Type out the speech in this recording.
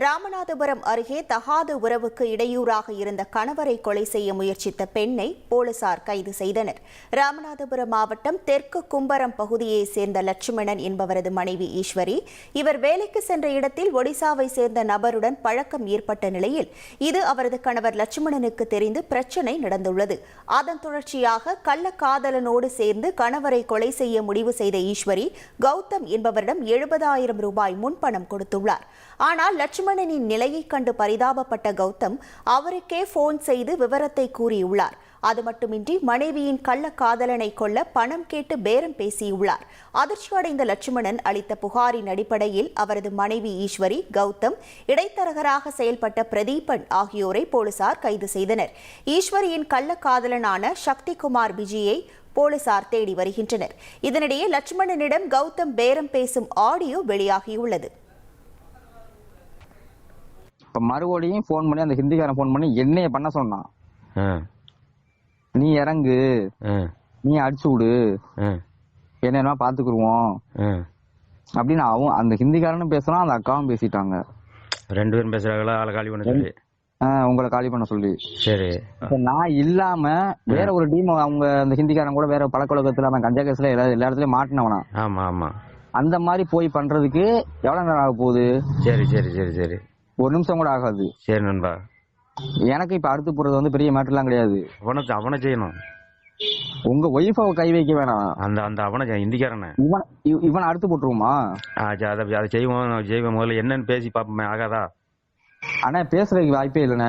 ராமநாதபுரம் அருகே தகாத உறவுக்கு இடையூறாக இருந்த கணவரை கொலை செய்ய முயற்சித்த பெண்ணை போலீசார் கைது செய்தனர். ராமநாதபுரம் மாவட்டம் தெற்கு கும்பரம் பகுதியைச் சேர்ந்த லட்சுமணன் என்பவரது மனைவி ஈஸ்வரி. இவர் வேலைக்கு சென்ற இடத்தில் ஒடிசாவை சேர்ந்த நபருடன் பழக்கம் ஏற்பட்ட நிலையில் இது அவரது கணவர் லட்சுமணனுக்கு தெரிந்து பிரச்சினை நடந்துள்ளது. அதன் தொடர்ச்சியாக கள்ளக்காதலனோடு சேர்ந்து கணவரை கொலை செய்ய முடிவு செய்த ஈஸ்வரி கௌதம் என்பவரிடம் 70,000 ரூபாய் முன்பணம் கொடுத்துள்ளார். ஆனால் லட்சுமணனின் நிலையை கண்டு பரிதாபப்பட்ட கௌதம் அவருக்கே போன் செய்து விவரத்தை கூறியுள்ளார். அது மட்டுமின்றி மனைவியின் கள்ளக்காதலனை கொல்ல பணம் கேட்டு பேரம் பேசியுள்ளார். அதிர்ச்சியடைந்த லட்சுமணன் அளித்த புகாரின் அடிப்படையில் அவரது மனைவி ஈஸ்வரி, கௌதம், இடைத்தரகராக செயல்பட்ட பிரதீபன் ஆகியோரை போலீசார் கைது செய்தனர். ஈஸ்வரியின் கள்ளக்காதலனான சக்திகுமார் விஜயை போலீசார் தேடி வருகின்றனர். இதனிடையே லட்சுமணனிடம் கௌதம் பேரம் பேசும் ஆடியோ வெளியாகியுள்ளது. இப்போ மறுபடியும் ஃபோன் பண்ணி அந்த ஹிந்திக்காரன் ஃபோன் பண்ணி என்னைய பண்ண சொன்னான். நீ இறங்கு, நீ அடிச்சு விடு, என்ன பாத்துக்குருவோம் அப்படின்னு அவன் அந்த ஹிந்திக்காரனும் பேசுறான், அந்த அக்காவும் பேசிட்டாங்க. 2 பேரும் பேசுறாங்களா? ஆளை காலி பண்ண சொல்லி உங்களை காலி பண்ண சொல்லி. சரி, நான் இல்லாம வேற ஒரு டீம், அவங்க அந்த ஹிந்திக்காரன் கூட வேற பழக்கவழக்கத்துல அவன் கஞ்சா கேஸ்ல எல்லா இடத்துலயும் மாட்டினவனா. ஆமா ஆமா, அந்த மாதிரி போய் பண்றதுக்கு எவ்வளவு நேரம் ஆக போகுது? சரி சரி சரி சரி, 1 நிமிஷம் கூட ஆகாது. சரி நண்பா, எனக்கு இப்ப அடுத்து போறது வந்து பெரிய மேட்டர்லாம் கிடையாது. அவனை செய்யணும். உங்க ஒய்ஃபை கை வைக்க வேணாம். அந்த அவனை இந்திக்காரன இவன் அடுத்து போட்டுருவோமா? அதை செய்வோம். முதல்ல என்னன்னு பேசி பாப்போமே, ஆகாதா? ஆனா பேசுறதுக்கு வாய்ப்பே இல்லைண்ணே.